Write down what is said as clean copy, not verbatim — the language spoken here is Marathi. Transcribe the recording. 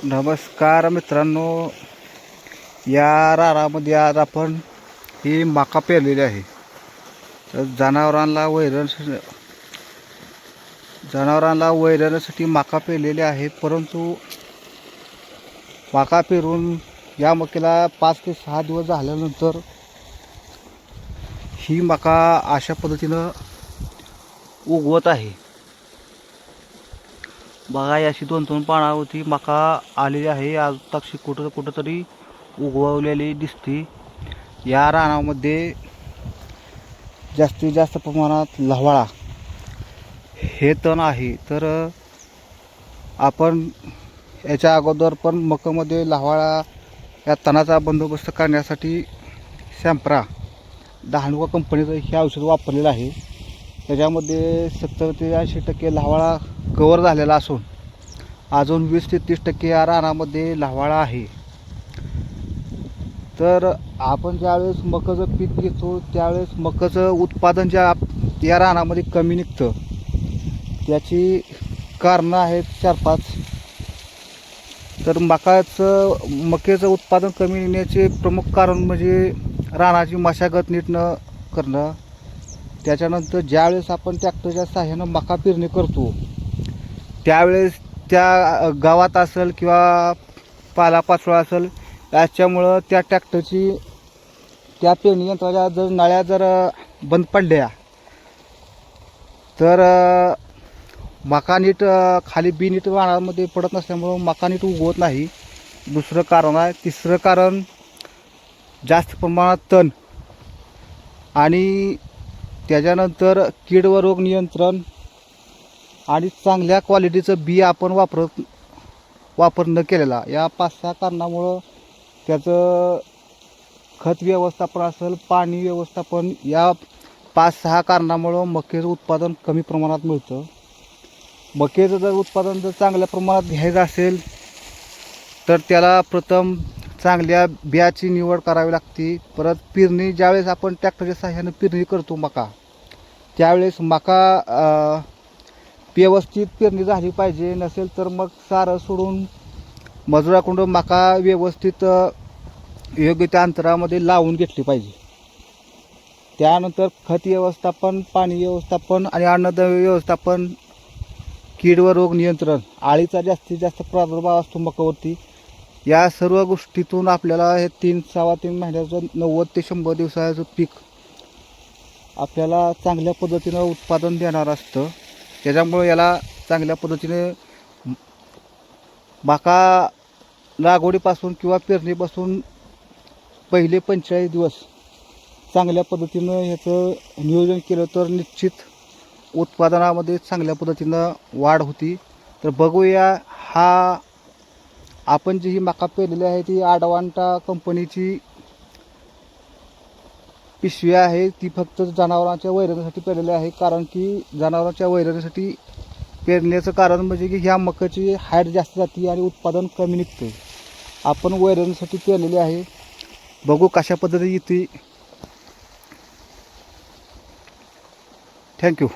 नमस्कार मित्रांनो, या रानामध्ये आज आपण ही मका पेरलेली आहे. तर जनावरांना वैरण्यासाठी मका पेरलेली आहे. परंतु मका पेरून या मकेला 5 ते 6 दिवस झाल्यानंतर ही मका अशा पद्धतीनं उगवत आहे. बघा, अशी 2-2 पानावरती मका आलेली आहे. आज तक्षी कुठंतरी उगवलेली दिसते. या रानामध्ये जास्तीत जास्त प्रमाणात लव्हाळा हे तण आहे. तर आपण याच्या अगोदर पण मकामध्ये लव्हाळा या तणाचा बंदोबस्त करण्यासाठी सॅम्प्रा डहाणुका कंपनीचं हे औषध वापरलेलं आहे. त्याच्यामध्ये 70 ते 80% लव्हाळा कवर झालेला असून अजून 20 ते 30% या रानामध्ये लव्हाळा आहे. तर आपण ज्यावेळेस मकाचं पीक घेतो त्यावेळेस मकाचं उत्पादन या रानामध्ये कमी निघतं. त्याची कारणं आहेत 4-5. तर मकेचं उत्पादन कमी निघण्याचे प्रमुख कारण म्हणजे रानाची मशागत नीट न करणं. त्याच्यानंतर ज्यावेळेस आपण ट्रॅक्टरच्या साहाय्यानं मका पेरणी करतो त्यावेळेस त्या गावात असेल किंवा पालापाचोळा असेल, याच्यामुळं त्या ट्रॅक्टरची त्या पेरणी यंत्राच्या जर नळ्या जर बंद पडल्या तर मका नीट खाली बी नीट रानामध्ये पडत नसल्यामुळं मका नीट उगवत नाही. दुसरं कारण आहे. तिसरं कारण जास्त प्रमाणात तण आणि त्याच्यानंतर कीड व रोग नियंत्रण आणि चांगल्या क्वालिटीचं बी आपण वापर न केलेला, या 5-6 कारणामुळं त्याचं खत व्यवस्थापन असेल, पाणी व्यवस्थापन, या 5-6 कारणामुळं मक्याचं उत्पादन कमी प्रमाणात मिळतं. मक्याचं जर उत्पादन जर चांगल्या प्रमाणात घ्यायचं असेल तर त्याला प्रथम चांगल्या बियाची निवड करावी लागते. परत पेरणी ज्यावेळेस आपण ट्रॅक्टरच्या साहाय्यानं पेरणी करतो मका, त्यावेळेस मका व्यवस्थित पेरणी झाली पाहिजे. नसेल तर मग सारं सोडून मजुराकडून मका व्यवस्थित योग्य त्या अंतरामध्ये लावून घेतली पाहिजे. त्यानंतर खत व्यवस्थापन, पाणी व्यवस्थापन आणि अन्नद्रव्य व्यवस्थापन, कीड व रोग नियंत्रण, आळीचा जास्तीत जास्त प्रादुर्भाव असतो मकावरती. या सर्व गोष्टीतून आपल्याला हे 3-3.25 महिन्याचं 90 ते 100 दिवसाचं पीक आपल्याला चांगल्या पद्धतीनं उत्पादन देणार असतं. त्याच्यामुळे याला चांगल्या पद्धतीने मका लागवडीपासून किंवा पेरणीपासून पहिले 45 दिवस चांगल्या पद्धतीनं ह्याचं नियोजन केलं तर निश्चित उत्पादनामध्ये चांगल्या पद्धतीनं वाढ होती. तर बघूया, हा आपण जी ही मका पेरलेली आहे ती अडवांटा कंपनीची पिशवी आहे. ती फक्त जनावरांच्या वैरणीसाठी पेरलेली आहे. कारण की जनावरांच्या वैरणीसाठी पेरण्याचं कारण म्हणजे की ह्या मकाची हाईट जास्त जाते आणि उत्पादन कमी निघतं. आपण वैरणीसाठी पेरलेली आहे. बघू कशा पद्धतीने येते. थँक्यू.